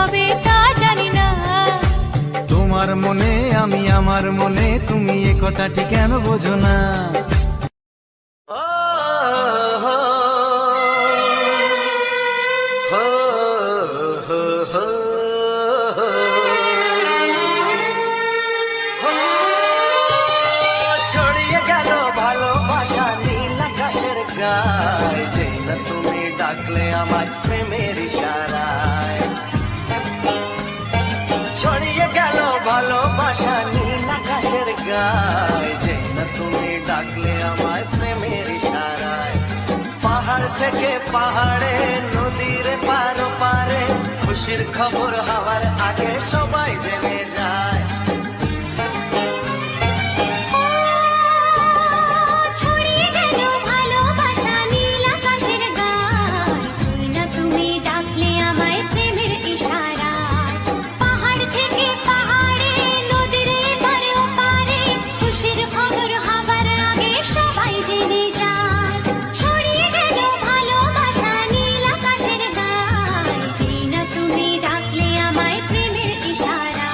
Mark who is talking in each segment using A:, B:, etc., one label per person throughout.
A: হবে তা জানি না।
B: তোমার মনে আমি আমার মনে, তুমি এ কথাটি কেন বোঝো না?
C: ছড়িয়ে গেল ভালোবাসা নীল আকাশের গায়ে, যে না তুমি ডাকলে আমার প্রেমের ইশারায়। ছড়িয়ে গেল ভালোবাসা নীল আকাশের গায়ে, যে না তুমি ডাকলে আমার প্রেমের ইশারায়। পাহাড় থেকে পাহাড়ে নদীর পার পারে, খুশির খবর হওয়ার আগে সবাই জেনে যায়।
A: ছড়িয়ে গেল ভালোবাসা নীল আকাশের গায়ে, তুই না তুমি ডাকলে আমায় প্রেমের ইশারায়। পাহাড় থেকে পাহাড়ে নদীর এপারে ওপারে, খুশির খবর হবার আগে সবাই জেনে যায়। ছড়িয়ে গেল ভালোবাসা নীল আকাশের গায়ে, তুই না তুমি ডাকলে আমায় প্রেমের ইশারায়।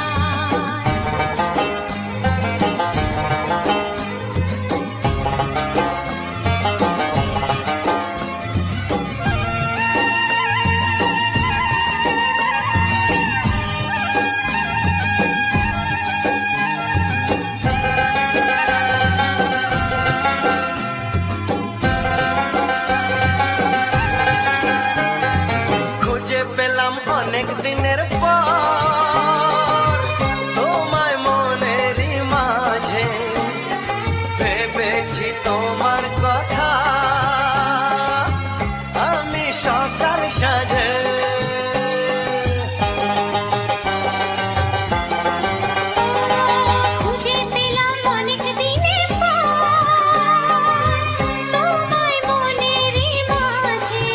C: খুঁজে পেলাম অনেক দিনের পর তোমায় মনেরই মাঝে, ভেবেছি তোমার কথা আমি সকাল সাজে।
A: খুঁজে পেলাম অনেক দিনের পর তোমায় মনেরই মাঝে,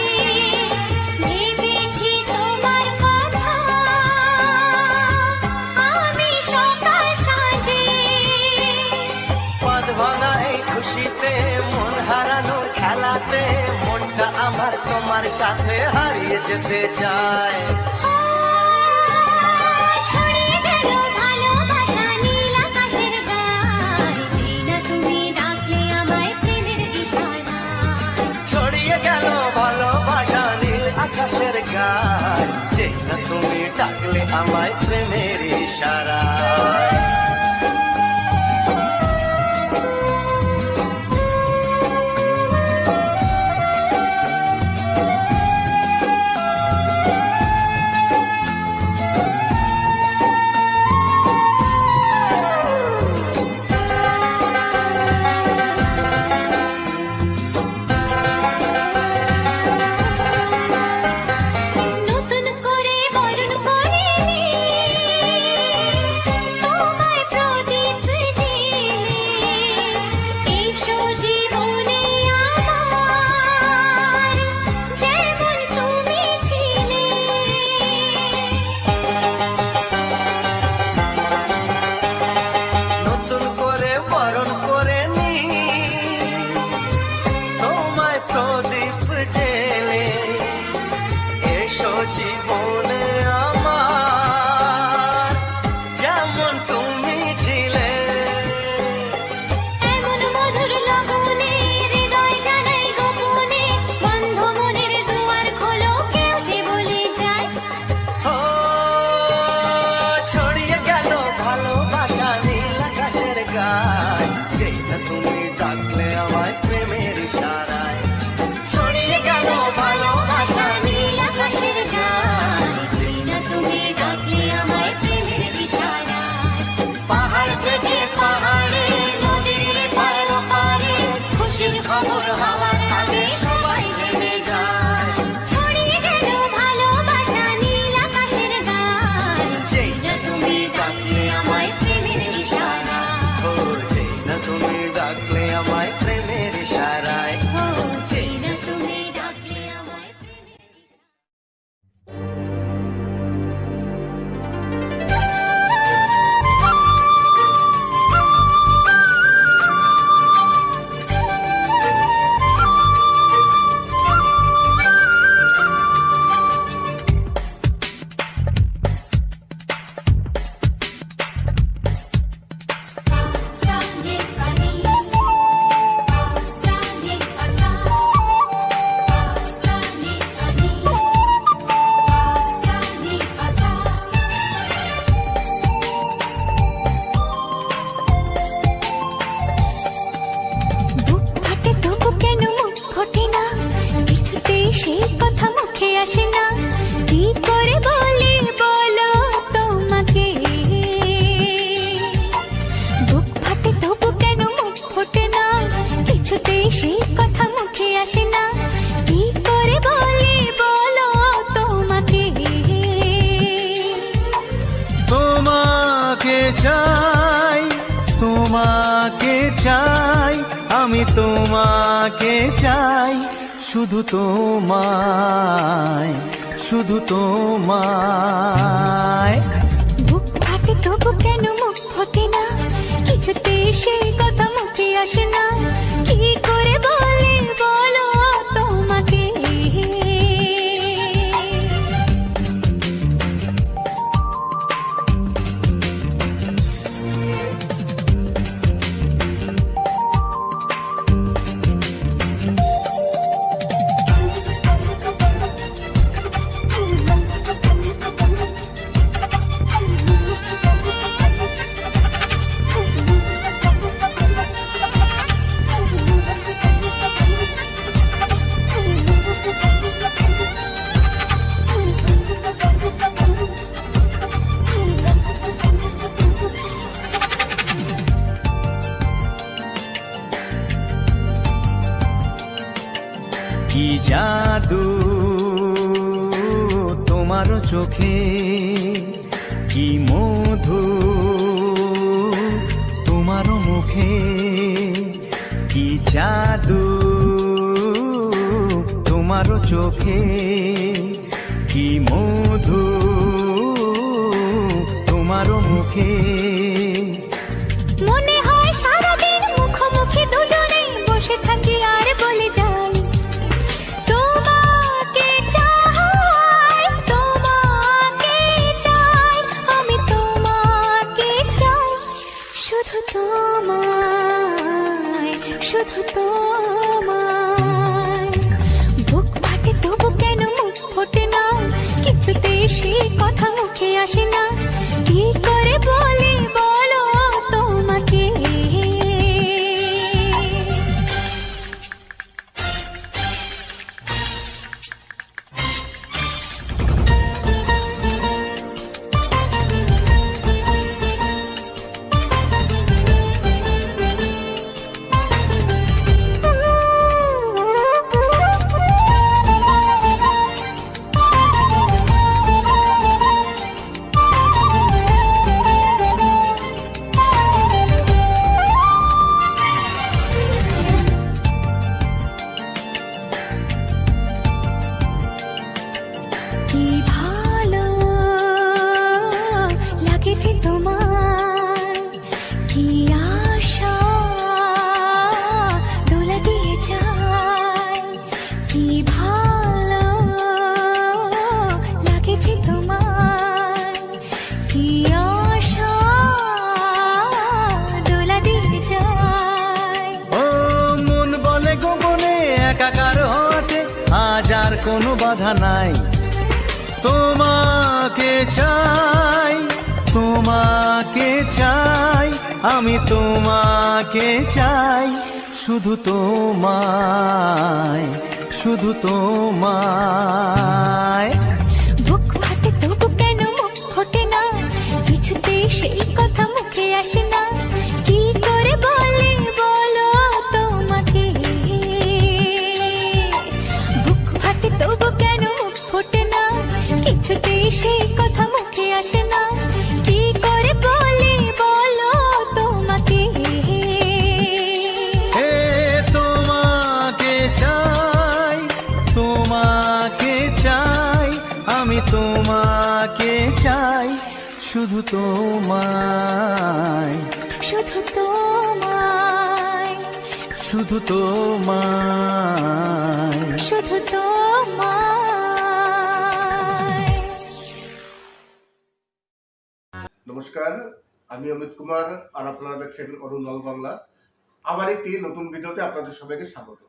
A: ভেবেছি তোমার কথা আমি সকাল সাজে।
C: পদ ভাঙা এই খুশিতে মন হারানোর খেলাতে, মনটা আমার তোমার সাথে হারিয়ে যেতে চায়।
A: ছড়িয়ে গেল ভালোবাসা নীল আকাশের গায়ে, যে না তুমি ডাকলে আমায় প্রেমের ইশারায়।
C: ছড়িয়ে গেল ভালোবাসা নীল আকাশের গায়ে, যে না তুমি ডাকলে আমায় প্রেমের ইশারায়।
A: নতুন করে বরণ করে তোমায়
B: তোমাকে চাই, শুধু তোমায়, শুধু তোমায়।
A: বুক ফাটে তবু কেন মুখ ফোটে না, কিছুতে সেই কথা মুখে আসে না, কি করে বলে বলো তোমাকে।
B: কি জাদু তোমার চোখে, কি মধু তোমার মুখে, কি জাদু তোমার চোখে, কি মধু তোমার মুখে।
A: মনে হয় সারাদিন মুখোমুখি দুজনে বসে থাকি আর বলে যাই, তোমাকে চাই, তোমাকে চাই, আমি তোমাকে চাই, শুধু তোমায়, শুধু তোমায়। বুক ফাটে তবু কেন মুখ ফোটে না, কিছুতে সেই কথা মুখে আসে না, কি করে বলে বলো তোমাকে। কি ভালো লাগেছে তোমার, কি আশা দোলা দিয়ে যায়, কি ভালো লাগেছে তোমার, কি আশা দোলা দিয়ে যায়।
B: ও মন বলে গোপনে একাকার হতে আজ আর কোনো বাধা নাই, তোমাকে চাই, তোমাকে চাই, আমি তোমাকে চাই, শুধু তোমায়, শুধু তোমায়।
A: বুক ফাটে তবু কেন মুখ ফোটে না, কিছুতে সেই কথা মুখে আসে না, কি করে বলে বলো তোমাকে। বুক ফাটে তবু কেন মুখ ফোটে না, কিছুতে সেই কথা মুখে আসে না, কি করে বলে বলো তোমাকে।
B: হে তোমাকে চাই, তোমাকে চাই, আমি তোমাকে চাই, শুধু তোমায়,
A: শুধু তোমায়,
B: শুধু তোমায়।
A: শুধু তোমায়।
D: নমস্কার, আমি অমিত কুমার আর আপনারা দেখছেন অরুণাল বাংলা। আবার একটি নতুন ভিডিওতে আপনাদের সবাইকে স্বাগত।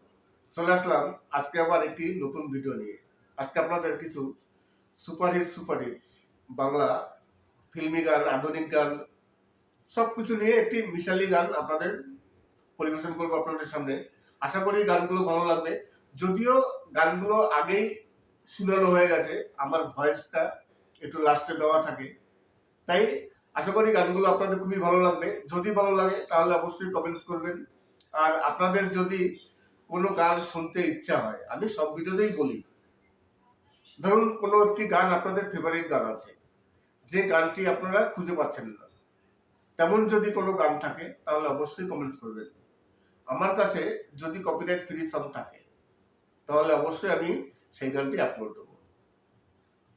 D: চলে আসলাম আজকে আবার একটি নতুন ভিডিও নিয়ে। আজকে আপনাদের কিছু সুপারহিট বাংলা ফিল্মি গান, আধুনিক গান সবকিছু নিয়ে একটি মিশালি গান আপনাদের পরিবেশন করবো আপনাদের সামনে। আশা করি গানগুলো ভালো লাগবে। যদিও গানগুলো আগেই শুনানো হয়ে গেছে, আমার ভয়েসটা একটু লাস্টে দেওয়া থাকে, তাই আশা করি গানগুলো আপনাদের খুবই ভালো লাগবে। যদি ভালো লাগে তাহলে অবশ্যই কমেন্টস করবেন। আর আপনাদের যদি কোনো গান শুনতে ইচ্ছা হয়, আমি সব ভিডিওতেই বলি, ধরুন কোনো একটি গান আপনাদের ফেভারিট গান আছে, যে গানটি আপনারা খুঁজে পাচ্ছেন না, তেমন যদি কোনো গান থাকে তাহলে অবশ্যই কমেন্টস করবেন। আমার কাছে যদি কপিরাইট ফ্রি সং থাকে তাহলে অবশ্যই আমি সেই গানটি আপলোড দেবো।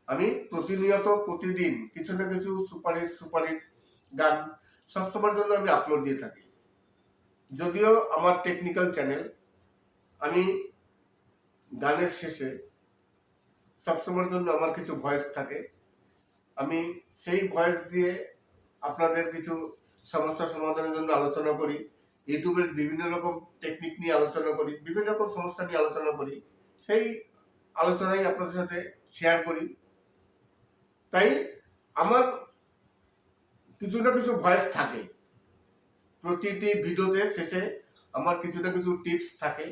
D: আমি প্রতিনিয়ত প্রতিদিন কিছু না কিছু সুপারহিট গান সবসময়ের জন্য আমি আপলোড দিয়ে থাকি। যদিও আমার টেকনিক্যাল চ্যানেল, আমি গানের শেষে সবসময়ের জন্য আমার কিছু ভয়েস থাকে, আমি সেই ভয়েস দিয়ে আপনাদের কিছু সমস্যা সমাধানের জন্য আলোচনা করি, ইউটিউবের বিভিন্ন রকম টেকনিক নিয়ে আলোচনা করি, বিভিন্ন রকম সমস্যা নিয়ে আলোচনা করি, সেই আলোচনাই আপনাদের সাথে শেয়ার করি। তাই আমার কিছু না কিছু ভয়েস থাকে, প্রতিটি ভিডিওতে শেষে আমার কিছু না কিছু টিপস থাকে।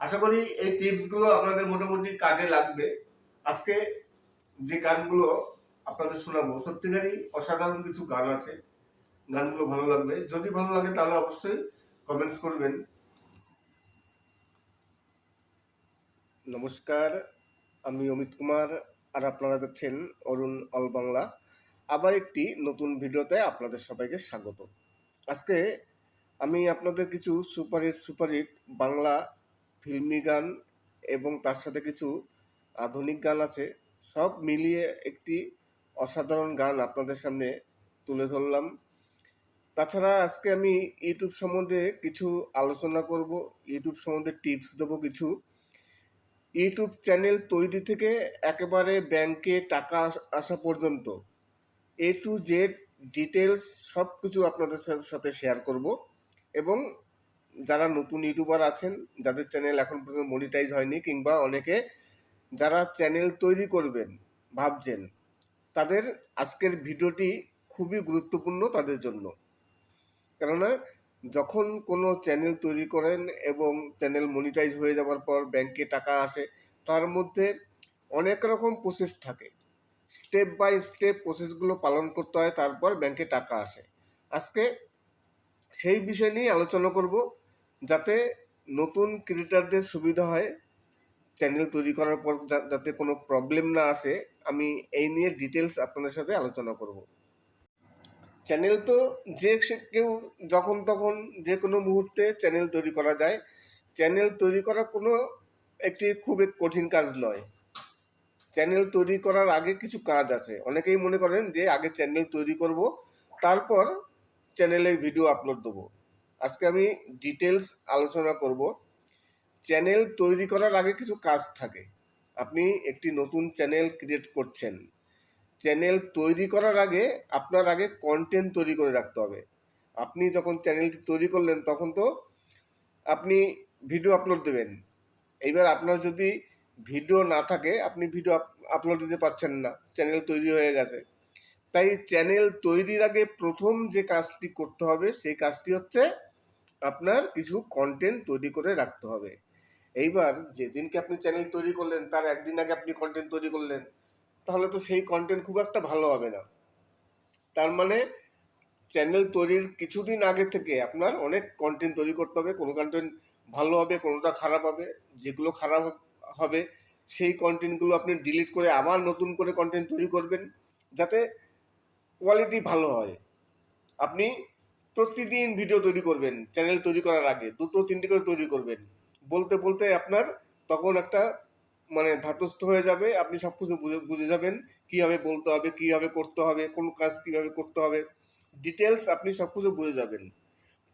D: আশা করি এই টিপসগুলো আপনাদের মোটামুটি কাজে লাগবে। আজকে যে গানগুলো আপনাদের শোনাবো সত্যিকারই অসাধারণ কিছু গান আছে, গানগুলো ভালো লাগবে। যদি ভালো লাগে তাহলে অবশ্যই কমেন্টস করবেন। নমস্কার, আমি অমিত কুমার আর আপনারা দেখছেন অরুণ অল বাংলা। আবার একটি নতুন ভিডিওতে আপনাদের সবাইকে স্বাগত। আজকে আমি আপনাদের কিছু সুপারহিট বাংলা ফিল্মি গান এবং তার সাথে কিছু আধুনিক গান আছে, সব মিলিয়ে একটি অসাধারণ গান আপনাদের সামনে তুলে ধরলাম। তাছাড়া আজকে আমি ইউটিউব সম্বন্ধে কিছু আলোচনা করব, ইউটিউব সম্বন্ধে টিপস দেবো কিছু। ইউটিউব চ্যানেল তৈরি থেকে একেবারে ব্যাংকে টাকা আসা পর্যন্ত A to Z ডিটেলস সব কিছু আপনাদের সাথে শেয়ার করব। এবং যারা নতুন ইউটিউবার আছেন, যাদের চ্যানেল এখন পর্যন্ত মনিটাইজ হয়নি, কিংবা অনেকে যারা চ্যানেল তৈরি করবেন ভাবছেন, তাদের আজকের ভিডিওটি খুবই গুরুত্বপূর্ণ তাদের জন্য। কেননা যখন কোনো চ্যানেল তৈরি করেন এবং চ্যানেল মনিটাইজ হয়ে যাওয়ার পর ব্যাংকে টাকা আসে, তার মধ্যে অনেক রকম প্রসেস থাকে, স্টেপ বাই স্টেপ প্রসেসগুলো পালন করতে হয়, তারপর ব্যাংকে টাকা আসে। আজকে সেই বিষয় নিয়ে আলোচনা করব, যাতে নতুন ক্রিয়েটারদের সুবিধা হয়, চ্যানেল তৈরি করার পর যাতে কোনো প্রবলেম না আসে। আমি এই নিয়ে ডিটেলস আপনাদের সাথে আলোচনা করব। চ্যানেল তো কেউ যখন তখন যে কোনো মুহূর্তে চ্যানেল তৈরি করা যায়। চ্যানেল তৈরি করা কোনো একটি খুব কঠিন কাজ নয়। চ্যানেল তৈরি করার আগে কিছু কাজ আছে। অনেকেই মনে করেন যে আগে চ্যানেল তৈরি করব, তারপর চ্যানেলে ভিডিও আপলোড দেবো। আজকে আমি ডিটেলস আলোচনা করব। চ্যানেল তৈরি করার আগে কিছু কাজ থাকে। আপনি একটি নতুন চ্যানেল ক্রিয়েট করছেন, চ্যানেল তৈরি করার আগে আপনার আগে কন্টেন্ট তৈরি করে রাখতে হবে। আপনি যখন চ্যানেলটি তৈরি করলেন তখন তো আপনি ভিডিও আপলোড দেবেন। এইবার আপনার যদি ভিডিও না থাকে, আপনি ভিডিও আপলোড দিতে পারছেন না, চ্যানেল তৈরি হয়ে গেছে। তাই চ্যানেল তৈরির আগে প্রথম যে কাজটি করতে হবে সেই কাজটি হচ্ছে আপনার কিছু কন্টেন্ট তৈরি করে রাখতে হবে। এইবার যেদিনকে আপনি চ্যানেল তৈরি করলেন তার একদিন আগে আপনি কন্টেন্ট তৈরি করলেন, তাহলে তো সেই কন্টেন্ট খুব একটা ভালো হবে না। তার মানে চ্যানেল তৈরির কিছুদিন আগে থেকে আপনার অনেক কন্টেন্ট তৈরি করতে হবে। কোনো কন্টেন্ট ভালো হবে, কোনোটা খারাপ হবে। যেগুলো খারাপ হবে সেই কন্টেন্টগুলো আপনি ডিলিট করে আবার নতুন করে কন্টেন্ট তৈরি করবেন, যাতে কোয়ালিটি ভালো হয়। আপনি প্রতিদিন ভিডিও তৈরি করবেন, চ্যানেল তৈরি করার আগে 2-3টি করে তৈরি করবেন। বলতে বলতে আপনার তখন একটা ধাতস্থ হয়ে যাবে, আপনি সব কিছু বুঝে যাবেন, কীভাবে বলতে হবে, কীভাবে করতে হবে, কোন কাজ কীভাবে করতে হবে, ডিটেলস আপনি সব কিছু বুঝে যাবেন।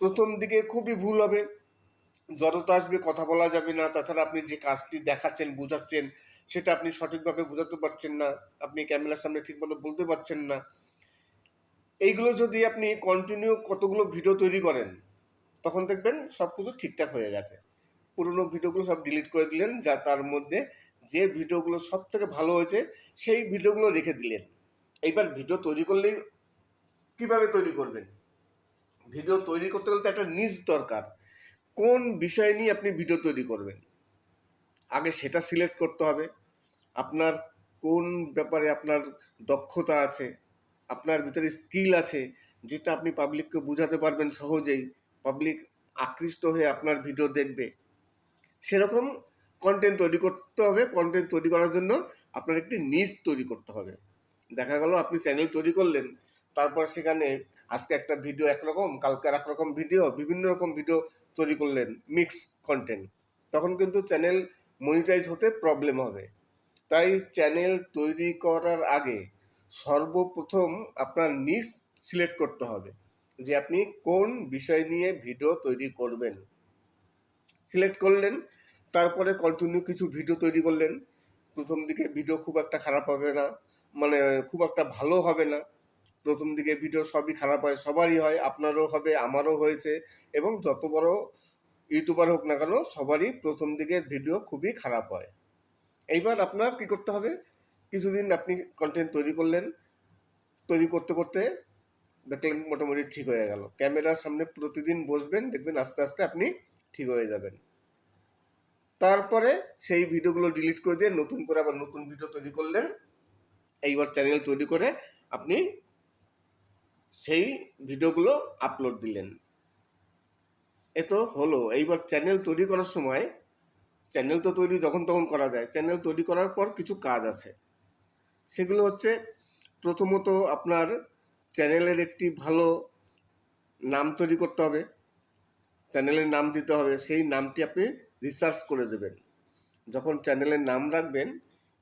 D: প্রথম দিকে খুবই ভুল হবে, জড়তা আসবে, কথা বলা যাবে না। তাছাড়া আপনি যে কাজটি দেখাচ্ছেন, বোঝাচ্ছেন, সেটা আপনি সঠিকভাবে বোঝাতে পারছেন না, আপনি ক্যামেরার সামনে ঠিকমতো বলতে পারছেন না। এইগুলো যদি আপনি কন্টিনিউ কতগুলো ভিডিও তৈরি করেন, তখন দেখবেন সব কিছু ঠিকঠাক হয়ে গেছে। পুরোনো ভিডিওগুলো সব ডিলিট করে দিলেন, যা তার মধ্যে যে ভিডিওগুলো সব থেকে ভালো হয়েছে সেই ভিডিওগুলো রেখে দিলেন। এইবার ভিডিও তৈরি করলেই কিভাবে তৈরি করবেন? ভিডিও তৈরি করতে গেলে তো একটা নিজ দরকার। কোন বিষয় নিয়ে আপনি ভিডিও তৈরি করবেন, আগে সেটা সিলেক্ট করতে হবে। আপনার কোন ব্যাপারে আপনার দক্ষতা আছে, আপনার ভিতরে স্কিল আছে, যেটা আপনি পাবলিককে বোঝাতে পারবেন সহজেই, পাবলিক আকৃষ্ট হয়ে আপনার ভিডিও দেখবে। সেরকম কন্টেন্ট তৈরি করতে হবে। কন্টেন্ট তৈরি করার জন্য আপনার একটি নিশ তৈরি করতে হবে। দেখা গেল আপনি চ্যানেল তৈরি করলেন, তারপর সেখানে আজকে একটা ভিডিও একরকম, কালকে আর একরকম ভিডিও, বিভিন্ন রকম ভিডিও তৈরি করলেন মিক্স কন্টেন্ট, তখন কিন্তু চ্যানেল মনিটাইজ হতে প্রবলেম হবে। তাই চ্যানেল তৈরি করার আগে সর্বপ্রথম আপনার নিশ সিলেক্ট করতে হবে যে আপনি কোন বিষয় নিয়ে ভিডিও তৈরি করবেন। সিলেক্ট করলেন, তারপরে কন্টিনিউ কিছু ভিডিও তৈরি করলেন। প্রথম দিকে ভিডিও খুব একটা খারাপ হবে না, মানে খুব একটা ভালো হবে না। প্রথম দিকে ভিডিও সবই খারাপ হয়, সবারই হয়, আপনারও হবে, আমারও হয়েছে, এবং যত বড় ইউটিউবার হোক না কেন সবারই প্রথম দিকের ভিডিও খুবই খারাপ হয়। এইবার আপনার কি করতে হবে, কিছুদিন আপনি কন্টেন্ট তৈরি করলেন, তৈরি করতে করতে দেখলেন মোটামুটি ঠিক হয়ে গেল। ক্যামেরার সামনে প্রতিদিন বসবেন, দেখবেন আস্তে আস্তে আপনি ঠিক হয়ে যাবেন। তারপরে সেই ভিডিওগুলো ডিলিট করে দিয়ে নতুন করে আবার নতুন ভিডিও তৈরি করলেন। এইবার চ্যানেল তৈরি করে আপনি সেই ভিডিওগুলো আপলোড দিলেন। এ তো হলো। এইবার চ্যানেল তৈরি করার সময়, চ্যানেল তো তৈরি যখন তখন করা যায়, চ্যানেল তৈরি করার পর কিছু কাজ আছে। সেগুলো হচ্ছে, প্রথমত আপনার চ্যানেলের একটি ভালো নাম তৈরি করতে হবে, চ্যানেলের নাম দিতে হবে। সেই নামটি আপনি রিসার্চ করে দেবেন। যখন চ্যানেলের নাম রাখবেন,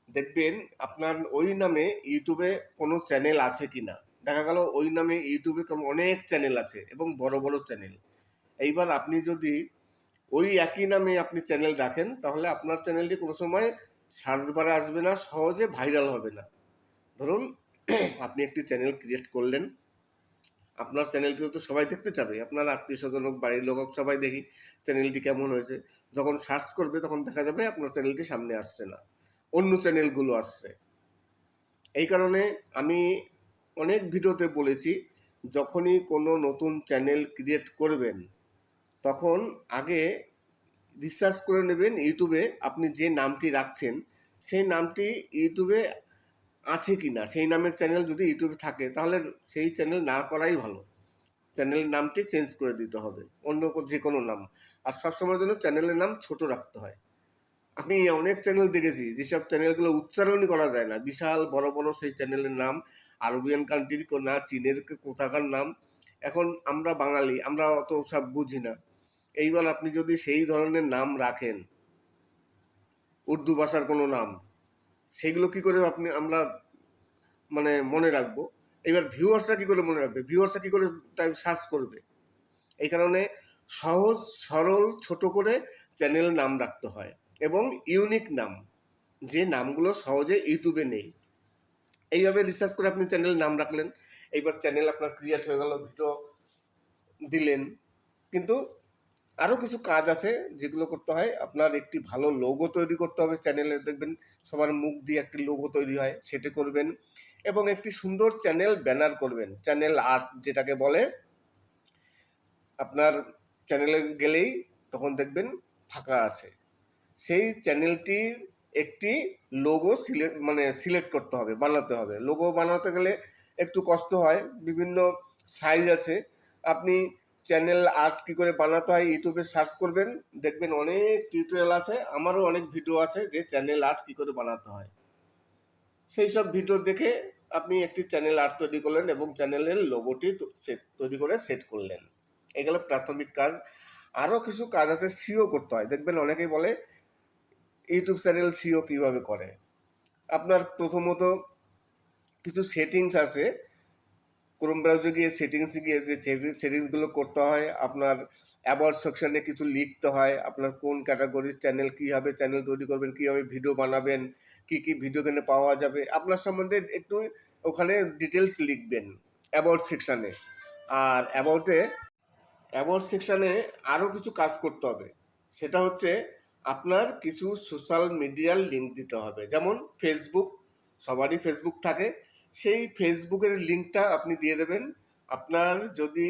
D: দেখবেন আপনার ওই নামে ইউটিউবে কোনো চ্যানেল আছে কি না। দেখা গেল ওই নামে ইউটিউবে অনেক চ্যানেল আছে এবং বড় বড় চ্যানেল। এইবার আপনি যদি ওই একই নামে আপনি চ্যানেল রাখেন, তাহলে আপনার চ্যানেলটি কোনো সময় সার্চ বারে আসবে না, সহজে ভাইরাল হবে না। ধরুন আপনি একটি চ্যানেল ক্রিয়েট করলেন, আপনার চ্যানেলটি তো সবাই দেখতে চাবে, আপনার আত্মীয় স্বজন হোক, বাড়ির লোক হোক, সবাই দেখি চ্যানেলটি কেমন হয়েছে। যখন সার্চ করবে তখন দেখা যাবে আপনার চ্যানেলটি সামনে আসছে না, অন্য চ্যানেলগুলো আসছে। এই কারণে আমি অনেক ভিডিওতে বলেছি, যখনই কোনো নতুন চ্যানেল ক্রিয়েট করবেন তখন আগে রিসার্চ করে নেবেন ইউটিউবে আপনি যে নামটি রাখছেন সেই নামটি ইউটিউবে আছে কি না। সেই নামের চ্যানেল যদি ইউটিউবে থাকে তাহলে সেই চ্যানেল না করাই ভালো, চ্যানেলের নামটি চেঞ্জ করে দিতে হবে, অন্য যে কোনো নাম। আর সবসময়ের জন্য চ্যানেলের নাম ছোট রাখতে হয়। আমি অনেক চ্যানেল দেখেছি যেসব চ্যানেলগুলো উচ্চারণই করা যায় না, বিশাল বড় বড় সেই চ্যানেলের নাম, আরবিয়ান কান্ট্রির না, চীনের কোথাকার নাম। এখন আমরা বাঙালি, আমরা অত সব বুঝি না। এইবার আপনি যদি সেই ধরনের নাম রাখেন, উর্দু ভাষার কোনো নাম, সেগুলো কি করে আমরা মানে মনে রাখবো? এবার ভিউয়ার্সরা কি করে মনে রাখবে, ভিউয়ার্সরা কি করে তাই সার্চ করবে? এই কারণে সহজ সরল ছোট করে চ্যানেল নাম রাখতে হয়, এবং ইউনিক নাম, যে নামগুলো সহজে ইউটিউবে নেই। এইভাবে রিসার্চ করে আপনি চ্যানেল নাম রাখলেন। এইবার চ্যানেল আপনার ক্রিয়েট হয়ে গেল, ভিডিও দিলেন। কিন্তু আরও কিছু কাজ আছে যেগুলো করতে হয়। আপনার একটি ভালো লোগো তৈরি করতে হবে চ্যানেলে, দেখবেন সবার মুখ দিয়ে একটি লোগো তৈরি হয়, সেটা করবেন। এবং একটি সুন্দর চ্যানেল ব্যানার করবেন, চ্যানেল আর্ট যেটাকে বলে। আপনার চ্যানেলে গেলেই তখন দেখবেন ফাঁকা আছে, সেই চ্যানেলটির একটি লোগো সিলেক্ট করতে হবে, বানাতে হবে। লোগো বানাতে গেলে একটু কষ্ট হয়, বিভিন্ন সাইজ আছে। আপনি চ্যানেল আর্ট কী করে বানাতে হয় ইউটিউবে সার্চ করবেন, দেখবেন অনেক টিউটোরিয়াল আছে, আমারও অনেক ভিডিও আছে যে চ্যানেল আর্ট কী করে বানাতে হয়। সেই সব ভিডিও দেখে আপনি একটি চ্যানেল আর্ট তৈরি করলেন এবং চ্যানেলের লোগোটি তৈরি করে সেট করলেন। এগুলো প্রাথমিক কাজ। আরও কিছু কাজ আছে, সিও করতে হয়। দেখবেন অনেকেই বলে ইউটিউব চ্যানেল সিও কীভাবে করে। আপনার প্রথমত কিছু সেটিংস আছে, ক্রোম ব্রাউজারে গিয়ে সেটিংসে গিয়ে যে সেটিংসগুলো করতে হয়। আপনার অ্যাবাউট সেকশনে কিছু লিখতে হয়, আপনার কোন ক্যাটাগরির চ্যানেল, কীভাবে চ্যানেল তৈরি করবেন, কীভাবে ভিডিও বানাবেন, কী কী ভিডিও এখানে পাওয়া যাবে, আপনার সম্বন্ধে একটু ওখানে ডিটেলস লিখবেন অ্যাবাউট সেকশানে। আর অ্যাবাউট সেকশানে আরও কিছু কাজ করতে হবে, সেটা হচ্ছে আপনার কিছু সোশ্যাল মিডিয়ার লিঙ্ক দিতে হবে। যেমন ফেসবুক, সবারই ফেসবুক থাকে, সেই ফেসবুকের লিঙ্কটা আপনি দিয়ে দেবেন। আপনার যদি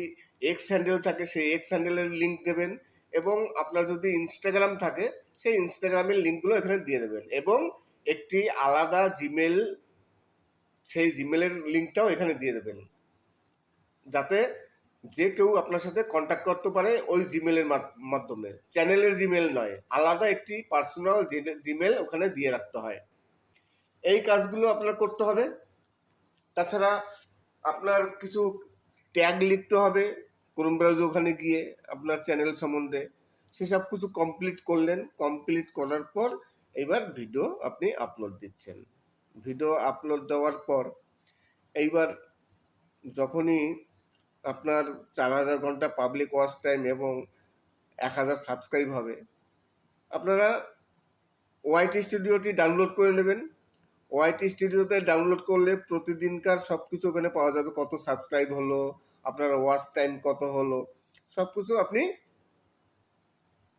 D: এক্স হ্যান্ডেল থাকে সেই এক্স হ্যান্ডেলের লিঙ্ক দেবেন, এবং আপনার যদি ইনস্টাগ্রাম থাকে সেই ইনস্টাগ্রামের লিঙ্কগুলো এখানে দিয়ে দেবেন, এবং একটি আলাদা জিমেল, সেই জিমেলের লিঙ্কটাও এখানে দিয়ে দেবেন, যাতে যে কেউ আপনার সাথে কন্ট্যাক্ট করতে পারে ওই জিমেলের মাধ্যমে। চ্যানেলের জিমেল নয়, আলাদা একটি পার্সোনাল জিমেল ওখানে দিয়ে রাখতে হয়। এই কাজগুলো আপনার করতে হবে। তাছাড়া আপনার কিছু ট্যাগ লিখতে হবে, ক্রোম ব্রাউজার ওখানে গিয়ে আপনার চ্যানেল সম্বন্ধে সেসব কিছু কমপ্লিট করলেন। কমপ্লিট করার পর এবার ভিডিও আপনি আপলোড দিচ্ছেন। ভিডিও আপলোড দেওয়ার পর এইবার যখনই আপনার 4000 ঘন্টা পাবলিক ওয়াচ টাইম এবং 1000 সাবস্ক্রাইব হবে, আপনারা ওয়াইটি স্টুডিওটি ডাউনলোড করে নেবেন। ওয়াইটি স্টুডিওতে ডাউনলোড করলে প্রতিদিনকার সব কিছু ওখানে পাওয়া যাবে, কত সাবস্ক্রাইব হলো, আপনার ওয়াচ টাইম কত হলো, সব কিছু আপনি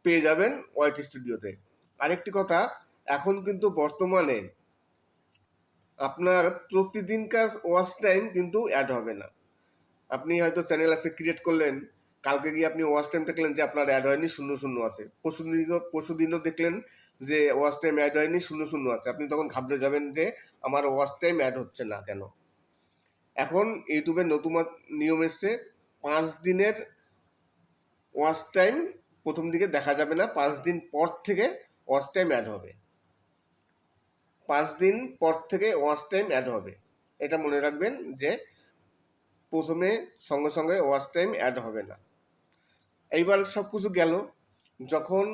D: পেয়ে যাবেন ওয়াইটি স্টুডিওতে। আরেকটি কথা, এখন কিন্তু বর্তমানে আপনার প্রতিদিনকার ওয়াচ টাইম কিন্তু অ্যাড হবে না। আপনি হয়তো চ্যানেল আছে ক্রিয়েট করলেন, কালকে গিয়ে আপনি ওয়াচ টাইম দেখলেন যে আপনার অ্যাড হয়নি, 00 আছে। পরশুদিনও দেখলেন যে ওয়াচ টাইম অ্যাড হয়নি, 00 আছে। আপনি তখন ঘাবড়ে যাবেন যে আমার ওয়াচ টাইম অ্যাড হচ্ছে না কেন। এখন ইউটিউবের নতুন নিয়ম এসছে, 5 দিনের ওয়াচ টাইম প্রথম দিকে দেখা যাবে না, 5 দিন পর থেকে ওয়াচ টাইম অ্যাড হবে। 5 দিন পর থেকে ওয়াচ টাইম অ্যাড হবে, এটা মনে রাখবেন যে প্রথমে সঙ্গে সঙ্গে ওয়াচ টাইম অ্যাড হবে না। এইবার সব কিছু গেল, যখন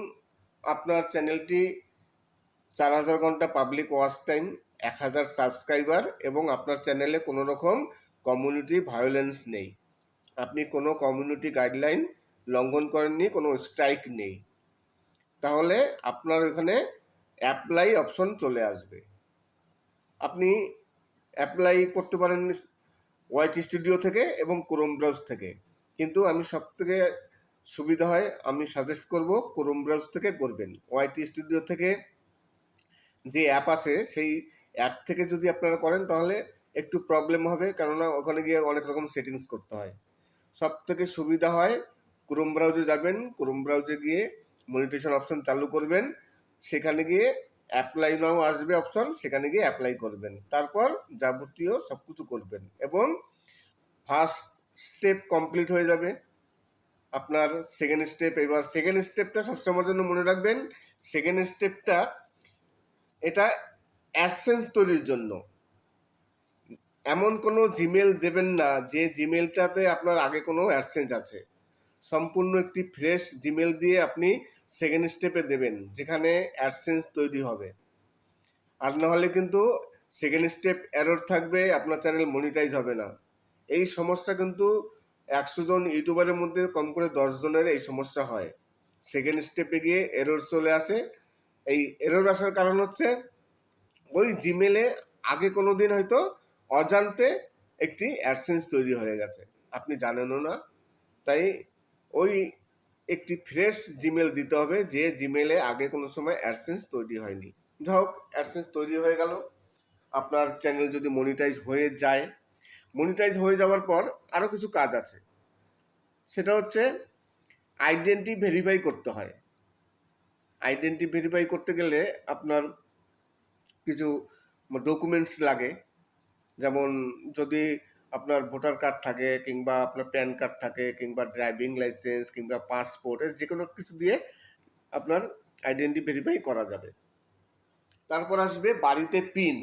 D: আপনার চ্যানেলটি 4000 ঘন্টা পাবলিক ওয়াচ টাইম, 1000 সাবস্ক্রাইবার এবং আপনার চ্যানেলে কোনো রকম কমিউনিটি ভায়োলেন্স নেই, আপনি কোনো কমিউনিটি গাইডলাইন লঙ্ঘন করেননি, কোনো স্ট্রাইক নেই, তাহলে আপনার এখানে অ্যাপ্লাই অপশন চলে আসবে। আপনি অ্যাপ্লাই করতে পারেন ওয়াইটি স্টুডিও থেকে এবং ক্রোম ব্রাউজ থেকে, কিন্তু আমি সব থেকে সুবিধা হয়, আমি সাজেস্ট করব ক্রোম ব্রাউজ থেকে করবেন। ওয়াইটি স্টুডিও থেকে যে অ্যাপ আছে সেই অ্যাপ থেকে যদি আপনারা করেন তাহলে একটু প্রবলেম হবে, কেননা ওখানে গিয়ে অনেক রকম সেটিংস করতে হয়। সব থেকে সুবিধা হয় ক্রোম ব্রাউজে যাবেন, ক্রোম ব্রাউজে গিয়ে মনিটাইজেশন অপশন চালু করবেন, সেখানে গিয়ে অ্যাপ্লাই নাও আসবে অপশন, সেখানে গিয়ে অ্যাপ্লাই করবেন, তারপর যাবতীয় সব কিছু করবেন এবং ফার্স্ট স্টেপ কমপ্লিট হয়ে যাবে। আপনার সেকেন্ড স্টেপ, এবার সেকেন্ড স্টেপটা সবসময়ের জন্য মনে রাখবেন, সেকেন্ড স্টেপটা এটা অ্যাডসেন্স তৈরির জন্য। এমন কোনো জিমেল দেবেন না যে জিমেলটাতে আপনার আগে কোনো অ্যাডসেন্স আছে, সম্পূর্ণ একটি ফ্রেশ জিমেল দিয়ে আপনি সেকেন্ড স্টেপে দেবেন যেখানে অ্যাডসেন্স তৈরি হবে। আর না হলে কিন্তু সেকেন্ড স্টেপ এরর থাকবে, আপনার চ্যানেল মনিটাইজ হবে না। এই সমস্যা কিন্তু 100 জন ইউটিউবারের মধ্যে কম করে 10 জনের এই সমস্যা হয়। সেকেন্ড স্টেপে গিয়ে এরর চলে আসে। এই এরর আসার কারণ হচ্ছে ওই জিমেলে আগে কোনো দিন হয়তো অজান্তে একটি অ্যাডসেন্স তৈরি হয়ে গেছে, আপনি জানেনও না। তাই ওই একটি ফ্রেশ জিমেল দিতে হবে যে জিমেলে আগে কোনো সময় অ্যাডসেন্স তৈরি হয়নি। যাই হোক, অ্যাডসেন্স তৈরি হয়ে গেল, আপনার চ্যানেল যদি মনিটাইজ হয়ে যায়, মনিটাইজ হয়ে যাওয়ার পর আরও কিছু কাজ আছে, সেটা হচ্ছে আইডেন্টি ভেরিফাই করতে হয়। আইডেন্টি ভেরিফাই করতে গেলে আপনার কিছু ডকুমেন্টস লাগে, যেমন যদি আপনার ভোটার কার্ড থাকে কিংবা আপনার প্যান কার্ড থাকে কিংবা ড্রাইভিং লাইসেন্স কিংবা পাসপোর্ট, যে কোনো কিছু দিয়ে আপনার আইডেন্টি ভেরিফাই করা যাবে। তারপর আসবে বাড়িতে পিন,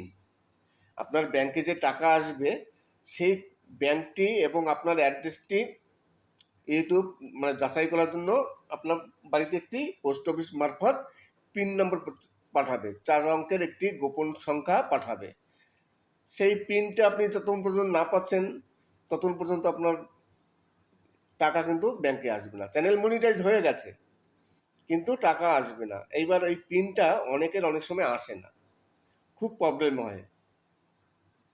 D: আপনার ব্যাংকে যে টাকা আসবে সেই ব্যাংকটি এবং আপনার অ্যাড্রেসটি ইউটিউব যাচাই করার জন্য আপনার বাড়িতে একটি পোস্ট অফিস মারফত পিন নম্বর পাঠাবে, 4 অঙ্কের একটি গোপন সংখ্যা পাঠাবে। সেই পিনটা আপনি যতক্ষণ পর্যন্ত না পাচ্ছেন ততক্ষণ পর্যন্ত আপনার টাকা কিন্তু ব্যাংকে আসবে না। চ্যানেল মনিটাইজ হয়ে গেছে কিন্তু টাকা আসবে না। এইবার এই পিনটা অনেকের অনেক সময় আসে না, খুব প্রবলেম হয়।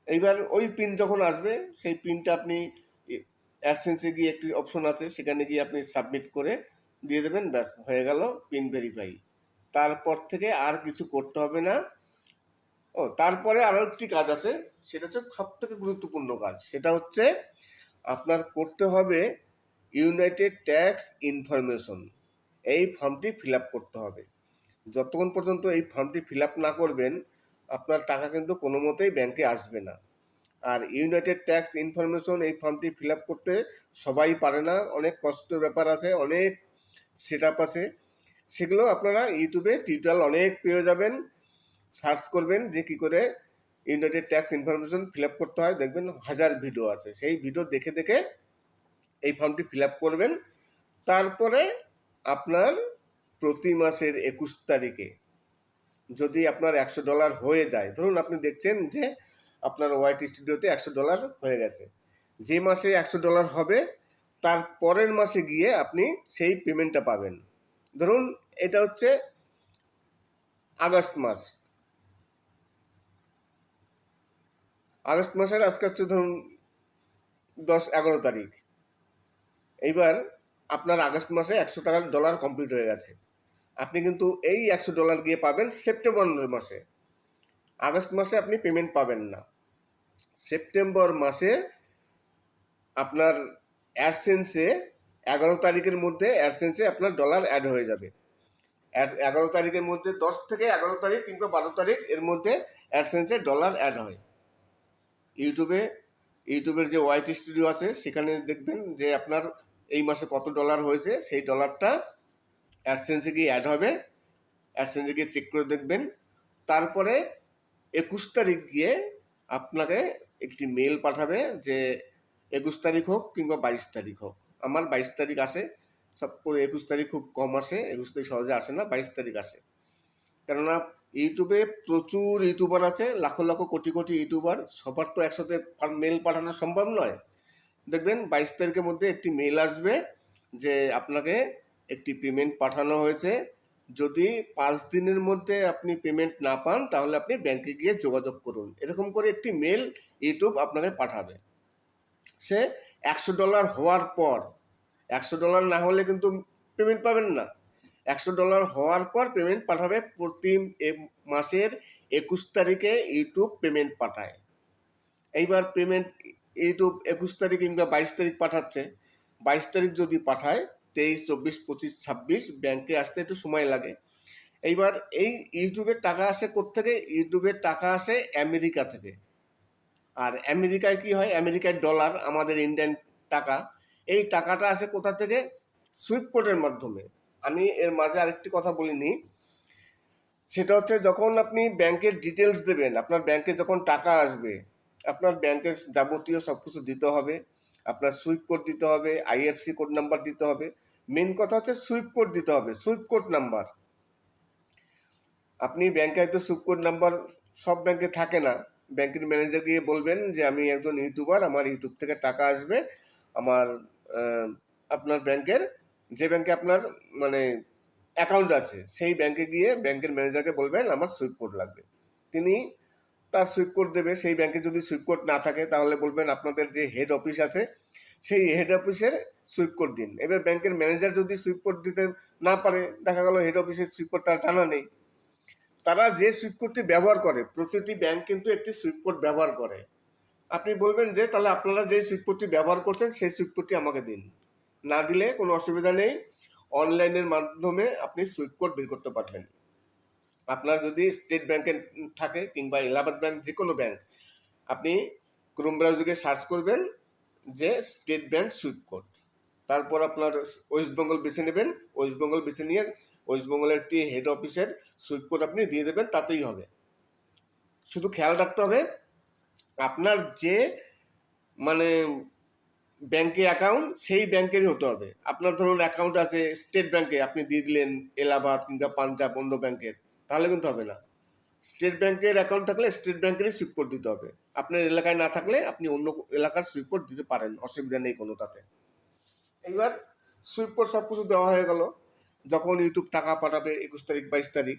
D: এইবার ওই পিন যখন আসবে সেই পিনটা আপনি অ্যাডসেন্সে গিয়ে একটি অপশন আছে, সেখানে গিয়ে আপনি সাবমিট করে দিয়ে দেবেন, ব্যাস হয়ে গেল পিন ভেরিফাই। তারপর থেকে আর কিছু করতে হবে না। তারপরে আরও একটি কাজ আছে, সেটা হচ্ছে সব থেকে গুরুত্বপূর্ণ কাজ, সেটা হচ্ছে আপনার করতে হবে ইউনাইটেড ট্যাক্স ইনফরমেশন। এই ফর্মটি ফিল আপ করতে হবে। যতক্ষণ পর্যন্ত এই ফর্মটি ফিল আপ না করবেন আপনার টাকা কিন্তু কোনো মতেই ব্যাংকে আসবে না। আর ইউনাইটেড ট্যাক্স ইনফরমেশন এই ফর্মটি ফিল আপ করতে সবাই পারে না, অনেক কষ্টের ব্যাপার আছে, অনেক সেট আপ আছে। সেগুলো আপনারা ইউটিউবে টিউটোরিয়াল অনেক পেয়ে যাবেন, সার্চ করবেন যে কী করে United tax information fill up করতে হয়, দেখবেন 1000 ভিডিও আছে। সেই ভিডিও দেখে দেখে এই ফর্মটি ফিল আপ করবেন। তারপরে আপনার প্রতি মাসের 21 তারিখে যদি আপনার $100 হয়ে যায়, ধরুন আপনি দেখছেন যে আপনার ওয়াইটি স্টুডিওতে $100 হয়ে গেছে, যে মাসে $100 হবে তার পরের মাসে গিয়ে আপনি সেই পেমেন্টটা পাবেন। ধরুন এটা হচ্ছে আগস্ট মাস, আগস্ট মাসের আজকে হচ্ছে ধরুন 10-11 তারিখ। এইবার আপনার আগস্ট মাসে $100 কমপ্লিট হয়ে গেছে, আপনি কিন্তু এই $100 গিয়ে পাবেন সেপ্টেম্বর মাসে। আগস্ট মাসে আপনি পেমেন্ট পাবেন না। সেপ্টেম্বর মাসে আপনার অ্যাডসেন্সে 11 তারিখের মধ্যে অ্যাডসেন্সে আপনার ডলার অ্যাড হয়ে যাবে। 11 তারিখের মধ্যে 10 থেকে 11 তারিখ কিংবা 12 তারিখ এর মধ্যে অ্যাডসেন্সে ডলার অ্যাড হয়। ইউটিউবের যে ওয়াইটি স্টুডিও আছে সেখানে দেখবেন যে আপনার এই মাসে কত ডলার হয়েছে, সেই ডলারটা অ্যাডসেন্সে গিয়ে অ্যাড হবে। অ্যাডসেন্সে গিয়ে চেক করে দেখবেন। তারপরে 21 তারিখ গিয়ে আপনাকে একটি মেল পাঠাবে যে 21 তারিখ হোক কিংবা 22 তারিখ হোক। আমার 22 তারিখ আসে, সব করে 21 তারিখ খুব কম আসে, 21 তারিখ সহজে আসে না, 22 তারিখ আসে। কেননা ইউটিউবে প্রচুর ইউটিউবার আছে, লাখো লাখো কোটি কোটি ইউটিউবার, সবার তো একসাথে মেল পাঠানো সম্ভব নয়। দেখবেন 22 তারিখের মধ্যে একটি মেল আসবে যে আপনাকে একটি পেমেন্ট পাঠানো হয়েছে। যদি 5 দিনের মধ্যে আপনি পেমেন্ট না পান তাহলে আপনি ব্যাংকে গিয়ে যোগাযোগ করুন, এরকম করে একটি মেল ইউটিউব আপনাকে পাঠাবে। সে $100 হওয়ার পর, $100 না হলে কিন্তু পেমেন্ট পাবেন না। $100 হওয়ার পর পেমেন্ট পাঠাবে। প্রতি মাসের 21 তারিখে ইউটিউব পেমেন্ট পাঠায়। এইবার পেমেন্ট ইউটিউব 21 তারিখ কিংবা 22 তারিখ পাঠাচ্ছে। 22 তারিখ যদি পাঠায়, 23, 24, 25, 26 ব্যাংকে আসতে একটু সময় লাগে। এইবার এই ইউটিউবের টাকা আসে কোত্থেকে? ইউটিউবের টাকা আসে আমেরিকা থেকে। আর আমেরিকায় কি হয়? আমেরিকার ডলার, আমাদের ইন্ডিয়ান টাকা। এই টাকাটা আসে কোথা থেকে? সুইফট কোডের মাধ্যমে। আমি এর মাঝে আরেকটি কথা বলিনি, সেটা হচ্ছে যখন আপনি ব্যাংকের ডিটেলস দেবেন, আপনার ব্যাংকে যখন টাকা আসবে, আপনার ব্যাংকের যাবতীয় সব কিছু দিতে হবে। আপনার সুইফট কোড দিতে হবে, আইএফসি কোড নাম্বার দিতে হবে। মেন কথা হচ্ছে সুইফট কোড দিতে হবে, সুইফট কোড নাম্বার। আপনি ব্যাংকে হয়তো সুইফট কোড নাম্বার সব ব্যাংকে থাকে না। ব্যাংকের ম্যানেজার গিয়ে বলবেন যে আমি একজন ইউটিউবার, আমার ইউটিউব থেকে টাকা আসবে, আমার আপনার ব্যাংকের যে ব্যাংকে আপনার মানে অ্যাকাউন্ট আছে সেই ব্যাংকে গিয়ে ব্যাংকের ম্যানেজারকে বলবেন আমার সুইফট কোড লাগবে। তিনি তার সুইফট কোড দেবে। সেই ব্যাংকে যদি সুইফট কোড না থাকে তাহলে বলবেন আপনাদের যে হেড অফিস আছে সেই হেড অফিসের সুইফট কোড দিন। এবার ব্যাংকের ম্যানেজার যদি সুইফট কোড দিতে না পারে, দেখা গেল হেড অফিসের সুইফট কোড তার জানা নেই, তারা যে সুইফট কোডটি ব্যবহার করে, প্রতিটি ব্যাংক কিন্তু একটি সুইফট কোড ব্যবহার করে। আপনি বলবেন যে তাহলে আপনারা যে সুইফট কোডটি ব্যবহার করছেন সেই সুইফট কোডটি আমাকে দিন। না দিলে কোনো অসুবিধা নেই, অনলাইনের মাধ্যমে আপনি সুইফট কোড বের করতে পারবেন। আপনার যদি স্টেট ব্যাংকে থাকে কিংবা এলাহাবাদ ব্যাংক, যে কোনো ব্যাংক, আপনি ক্রোম ব্রাউজারে সার্চ করবেন যে স্টেট ব্যাংক সুইফট কোড। তারপর আপনার ওয়েস্ট বেঙ্গল বেছে নেবেন। ওয়েস্ট বেঙ্গল বেছে নিয়ে ওয়েস্ট বেঙ্গলের একটি হেড অফিসের সুইফট কোড আপনি দিয়ে দেবেন, তাতেই হবে। শুধু খেয়াল রাখতে হবে আপনার যে মানে ব্যাংকে অ্যাকাউন্ট সেই ব্যাংকেরই হতে হবে। আপনার ধরুন অ্যাকাউন্ট আছে স্টেট ব্যাংকে, আপনি দিয়ে দিলেন এলাহাবাদ কিংবা পাঞ্জাব অন্য ব্যাংকের, তাহলে কিন্তু হবে না। স্টেট ব্যাংকের অ্যাকাউন্ট থাকলে স্টেট ব্যাংকেরই সুইফট কোড দিতে হবে। আপনার এলাকায় না থাকলে আপনি অন্য এলাকার সুইফট কোড দিতে পারেন, অসুবিধা নেই কোনো তাতে। এইবার সুইফট কোড সব কিছু দেওয়া হয়ে গেল। যখন ইউটিউব টাকা পাঠাবে 21 তারিখ 22 তারিখ,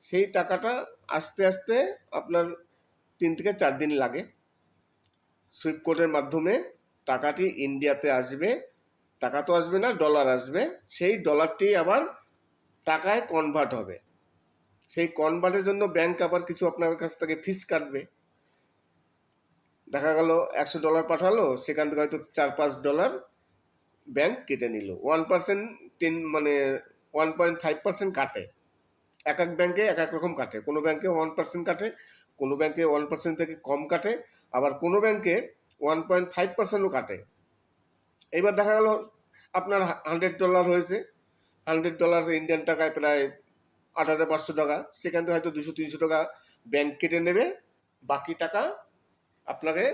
D: সেই টাকাটা আস্তে আস্তে আপনার 3 থেকে 4 দিন লাগে। সুইফট কোডের মাধ্যমে টাকাটি ইন্ডিয়াতে আসবে। টাকা তো আসবে না, ডলার আসবে। সেই ডলারটি আবার টাকায় কনভার্ট হবে। সেই কনভার্টের জন্য ব্যাংক আবার কিছু আপনার কাছ থেকে ফিস কাটবে। দেখা গেল $100 পাঠালো, সেখান থেকে হয়তো $4-5 ব্যাংক কেটে নিল। 1% মানে 1.5% কাটে। এক এক ব্যাংকে এক এক রকম কাটে। কোনো ব্যাংকে 1% কাটে, কোনো ব্যাংকে 1% থেকে কম কাটে, আবার কোনো ব্যাংকে 1.5%ও কাটে। এইবার দেখা গেল আপনার $100 হয়েছে, $100 ইন্ডিয়ান টাকায় প্রায় 8,500 টাকা। সেখান থেকে হয়তো 200-300 টাকা ব্যাংক কেটে নেবে, বাকি টাকা আপনাকে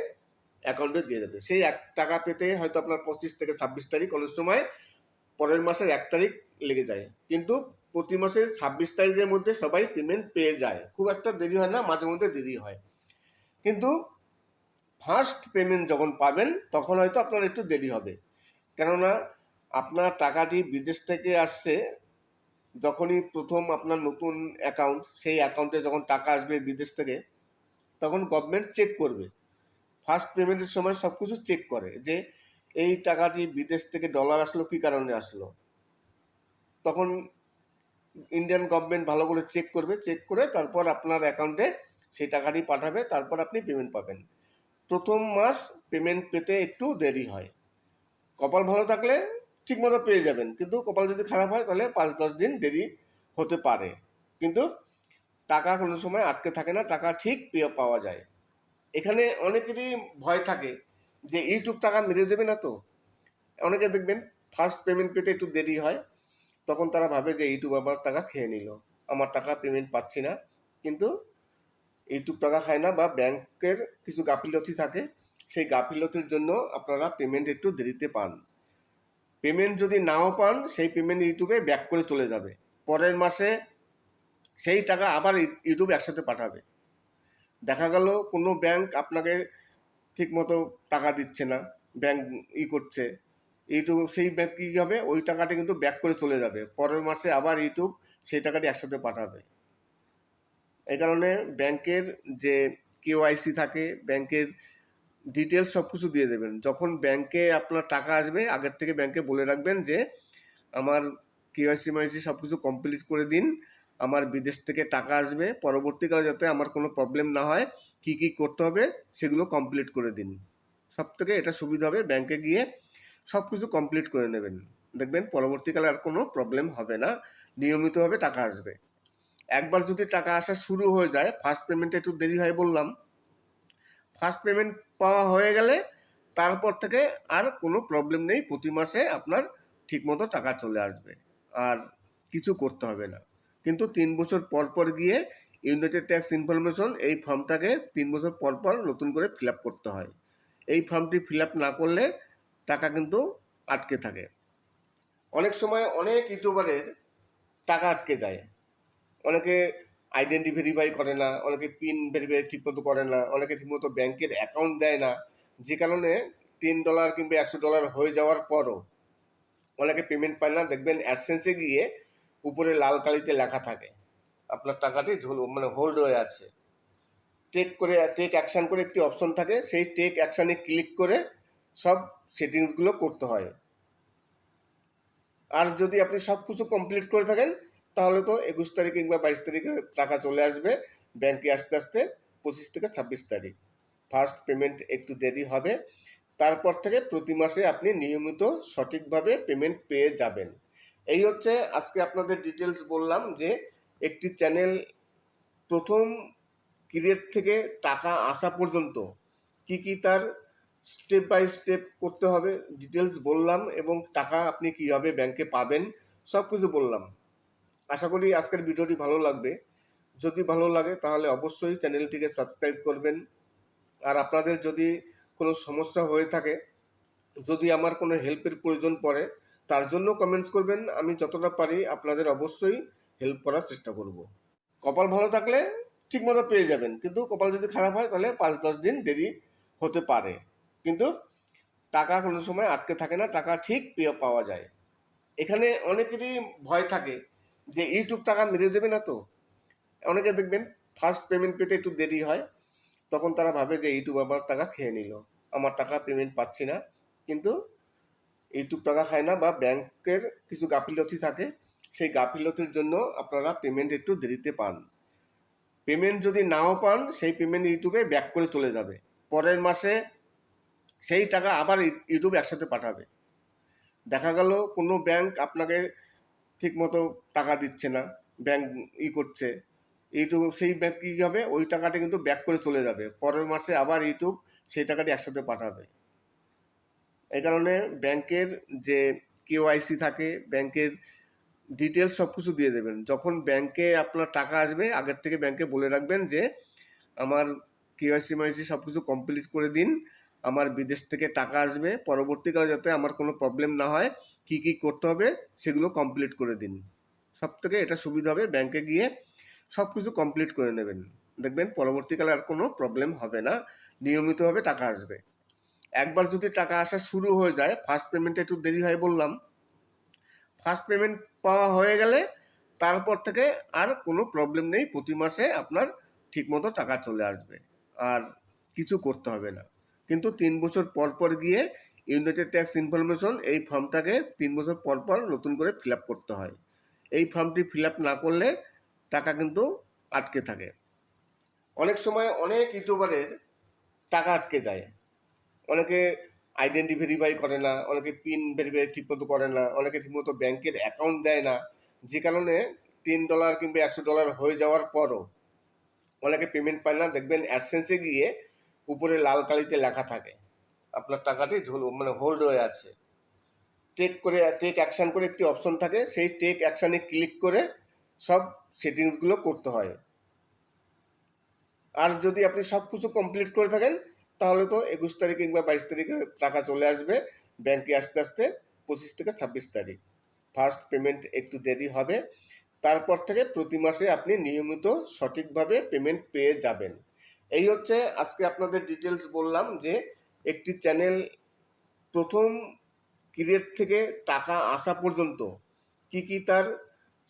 D: অ্যাকাউন্টে দিয়ে দেবে। সেই 1 টাকা পেতে হয়তো আপনার 25 থেকে 26 তারিখ, অনেক সময় পরের মাসের 1 তারিখ লেগে যায়, কিন্তু প্রতি মাসের 26 তারিখের মধ্যে সবাই পেমেন্ট পেয়ে যায়। খুব একটা দেরি হয় না, মাঝে মধ্যে দেরি হয়, কিন্তু ফার্স্ট পেমেন্ট যখন পাবেন তখন হয়তো আপনার একটু দেরি হবে। কেননা আপনার টাকাটি বিদেশ থেকে আসছে, যখনই প্রথম আপনার নতুন অ্যাকাউন্ট, সেই অ্যাকাউন্টে যখন টাকা আসবে বিদেশ থেকে, তখন গভর্নমেন্ট চেক করবে। ফার্স্ট পেমেন্টের সময় সব কিছু চেক করে যে এই টাকাটি বিদেশ থেকে ডলার আসলো, কী কারণে আসলো। তখন ইন্ডিয়ান গভর্নমেন্ট ভালো করে চেক করবে, চেক করে তারপর আপনার অ্যাকাউন্টে সেই টাকাটি পাঠাবে, তারপর আপনি পেমেন্ট পাবেন। প্রথম মাস পেমেন্ট পেতে একটু দেরি হয়। কপাল ভালো থাকলে ঠিকমতো পেয়ে যাবেন, কিন্তু কপাল যদি খারাপ হয় তাহলে 5-10 দিন দেরি হতে পারে। কিন্তু টাকা কোনো সময় আটকে থাকে না, টাকা ঠিক পাওয়া যায়। এখানে অনেকেরই ভয় থাকে যে ইউটিউব টাকা মেরে দেবে না তো। অনেকে দেখবেন ফার্স্ট পেমেন্ট পেতে একটু দেরি হয়, তখন তারা ভাবে যে ইউটিউব আবার টাকা খেয়ে নিল, আমার টাকা পেমেন্ট পাচ্ছি না। কিন্তু ইউটিউব টাকা খায় না, বা ব্যাংকের কিছু গাফিলতি থাকে, সেই গাফিলতির জন্য আপনারা পেমেন্ট একটু দেরিতে পান। পেমেন্ট যদি নাও পান, সেই পেমেন্ট ইউটিউবে ব্যাক করে চলে যাবে, পরের মাসে সেই টাকা আবার ইউটিউব একসাথে পাঠাবে। দেখা গেল কোনো ব্যাংক আপনাকে ঠিকমতো টাকা দিচ্ছে না, ব্যাংক করছে, ইউটিউব সেই ব্যাংক কী হবে, ওই টাকাটা কিন্তু ব্যাক করে চলে যাবে, পরের মাসে আবার ইউটিউব সেই টাকাটি একসাথে পাঠাবে। এই কারণে ব্যাংকের যে কেওআইসি থাকে, ব্যাংকের ডিটেলস সব কিছু দিয়ে দেবেন। যখন ব্যাংকে আপনার টাকা আসবে, আগের থেকে ব্যাংকে বলে রাখবেন যে আমার কেওআইসি মাইসি সব কিছু কমপ্লিট করে দিন, আমার বিদেশ থেকে টাকা আসবে, পরবর্তীকালে যাতে আমার কোনো প্রবলেম না হয়, কি কি করতে হবে সেগুলো কমপ্লিট করে দিন। সব থেকে এটা সুবিধা হবে, ব্যাংকে গিয়ে সব কিছু কমপ্লিট করে নেবেন, দেখবেন পরবর্তীকালে আর কোনো প্রবলেম হবে না, নিয়মিতভাবে টাকা আসবে। একবার যদি টাকা আসা শুরু হয়ে যায়, ফার্স্ট পেমেন্টে একটু দেরি হয় বললাম, ফার্স্ট পেমেন্ট পাওয়া হয়ে গেলে তারপর থেকে আর কোনো প্রবলেম নেই, প্রতি মাসে আপনার ঠিকমতো টাকা চলে আসবে, আর কিছু করতে হবে না। কিন্তু 3 বছর পর পর গিয়ে ইউনাইটেড ট্যাক্স ইনফরমেশন এই ফর্মটাকে 3 বছর পর পর নতুন করে ফিল আপ করতে হয়। এই ফর্মটি ফিল আপ না করলে টাকা কিন্তু আটকে থাকে। অনেক সময় অনেক ইউটিউবারের টাকা আটকে যায়, অনেকে আইডেন্টি ভেরিফাই করে না, অনেকে পিন ভেরিফাই ঠিকমতো করে না, অনেকে ঠিকমতো ব্যাংকের অ্যাকাউন্ট দেয় না, যে কারণে $10 কিংবা $100 হয়ে যাওয়ার পরও অনেকে পেমেন্ট পায় না। দেখবেন অ্যাডসেন্সে গিয়ে উপরে লাল কালিতে লেখা থাকে আপনার টাকাটি হোল্ড হয়ে আছে। টেক অ্যাকশান করে একটি অপশন থাকে, সেই টেক অ্যাকশানে ক্লিক করে সব সেটিংসগুলো করতে হয়। আর যদি আপনি সব কিছু কমপ্লিট করে থাকেন, তাহলে তো 21 তারিখ কিংবা 22 তারিখে টাকা চলে আসবে ব্যাংকে, আস্তে আস্তে 25 থেকে 26 তারিখ। ফার্স্ট পেমেন্ট একটু দেরি হবে, তারপর থেকে প্রতি মাসে আপনি নিয়মিত সঠিকভাবে পেমেন্ট পেয়ে যাবেন। এই হচ্ছে আজকে আপনাদের ডিটেলস বললাম যে একটি চ্যানেল প্রথম ক্রিয়েট থেকে টাকা আসা পর্যন্ত কি কি তার স্টেপ বাই স্টেপ করতে হবে, ডিটেলস বললাম, এবং টাকা আপনি কীভাবে ব্যাংকে পাবেন সব কিছু বললাম। আশা করি আজকের ভিডিওটি ভালো লাগবে। যদি ভালো লাগে তাহলে অবশ্যই চ্যানেলটিকে সাবস্ক্রাইব করবেন। আর আপনাদের যদি কোনো সমস্যা হয়ে থাকে, যদি আমার কোনো হেল্পের প্রয়োজন পড়ে, তার জন্য কমেন্টস করবেন, আমি যতটা পারি আপনাদের অবশ্যই হেল্প করার চেষ্টা করব। কপাল ভালো থাকলে ঠিকমতো পেয়ে যাবেন, কিন্তু কপাল যদি খারাপ হয় তাহলে 5-10 দিন দেরি হতে পারে। কিন্তু টাকা কোনো সময় আটকে থাকে না, টাকা ঠিক পাওয়া যায়। এখানে অনেকেরই ভয় থাকে যে ইউটিউব টাকা মেরে দেবে না তো। অনেকে দেখবেন ফার্স্ট পেমেন্ট পেতে একটু দেরি হয়, তখন তারা ভাবে যে ইউটিউব আবার টাকা খেয়ে নিল, আমার টাকা পেমেন্ট পাচ্ছি না। কিন্তু ইউটিউব টাকা খায় না, বা ব্যাংকের কিছু গাফিলতি থাকে, সেই গাফিলতির জন্য আপনারা পেমেন্ট একটু দেরিতে পান। পেমেন্ট যদি নাও পান, সেই পেমেন্ট ইউটিউবে ব্যাক করে চলে যাবে, পরের মাসে সেই টাকা আবার ইউটিউব একসাথে পাঠাবে। দেখা গেল কোনো ব্যাংক আপনাকে ঠিকমতো টাকা দিচ্ছে না, ব্যাংক করছে, ইউটিউব সেই ব্যাংক কী হবে, ওই টাকাটা কিন্তু ব্যাক করে চলে যাবে, পরের মাসে আবার ইউটিউব সেই টাকাটি একসাথে পাঠাবে। এই কারণে ব্যাংকের যে কেওআইসি থাকে, ব্যাংকের ডিটেলস সব কিছু দিয়ে দেবেন। যখন ব্যাংকে আপনার টাকা আসবে, আগের থেকে ব্যাংকে বলে রাখবেন যে আমার কেওআইসি মাইসি সব কিছু কমপ্লিট করে দিন, আমার বিদেশ থেকে টাকা আসবে, পরবর্তীকালে যাতে আমার কোনো প্রবলেম না হয়, কি কি করতে হবে সেগুলো কমপ্লিট করে দিন। সব থেকে এটা সুবিধা হবে, ব্যাংকে গিয়ে সব কিছু কমপ্লিট করে নেবেন, দেখবেন পরবর্তীকালে আর কোনো প্রবলেম হবে না, নিয়মিতভাবে টাকা আসবে। একবার যদি টাকা আসা শুরু হয়ে যায়, ফার্স্ট পেমেন্টে একটু দেরি হয় বললাম, ফার্স্ট পেমেন্ট পাওয়া হয়ে গেলে তারপর থেকে আর কোনো প্রবলেম নেই, প্রতি মাসে আপনার ঠিকমতো টাকা চলে আসবে, আর কিছু করতে হবে না। কিন্তু 3 বছর পর পর গিয়ে ইউনাইটেড ট্যাক্স ইনফরমেশন এই ফর্মটাকে 3 বছর পর পর নতুন করে ফিল আপ করতে হয়। এই ফর্মটি ফিল আপ না করলে টাকা কিন্তু আটকে থাকে। অনেক সময় অনেক ইউটিউবারের টাকা আটকে যায়, অনেকে আইডেন্টি ভেরিফাই করে না, অনেকে পিন ভেরিফাই ঠিকমতো করে না, অনেকে ঠিকমতো ব্যাংকের অ্যাকাউন্ট দেয় না, যে কারণে $10 কিংবা $100 হয়ে যাওয়ার পরও অনেকে পেমেন্ট পায় না। দেখবেন অ্যাডসেন্সে গিয়ে উপরে লাল কালিতে লেখা থাকে আপনার টাকাটি হোল্ড হয়ে আছে। টেক অ্যাকশন করে একটি অপশন থাকে, সেই টেক অ্যাকশানে ক্লিক করে সব সেটিংসগুলো করতে হয়। আর যদি আপনি সব কিছু কমপ্লিট করে থাকেন তাহলে তো 21 তারিখ কিংবা 22 তারিখে টাকা চলে আসবে ব্যাংকে, আস্তে আস্তে 25 থেকে 26 তারিখ। ফার্স্ট পেমেন্ট একটু দেরি হবে, তারপর থেকে প্রতি মাসে আপনি নিয়মিত সঠিকভাবে পেমেন্ট পেয়ে যাবেন। এই হচ্ছে আজকে আপনাদের ডিটেলস বললাম, যে একটি চ্যানেল প্রথম ক্রিয়েট থেকে টাকা আসা পর্যন্ত কি কি তার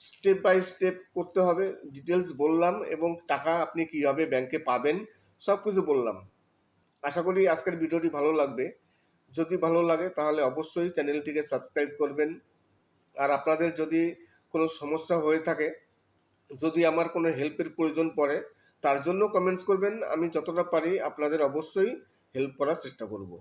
D: স্টেপ বাই স্টেপ করতে হবে ডিটেলস বললাম, এবং টাকা আপনি কীভাবে ব্যাংকে পাবেন সব কিছু বললাম। আশা করি আজকের ভিডিওটি ভালো লাগবে। যদি ভালো লাগে তাহলে অবশ্যই চ্যানেলটিকে সাবস্ক্রাইব করবেন। আর আপনাদের যদি কোনো সমস্যা হয়ে থাকে, যদি আমার কোনো হেল্পের প্রয়োজন পড়ে, তার জন্য কমেন্টস করবেন, আমি যতটা পারি আপনাদের অবশ্যই হেল্প করার চেষ্টা করব।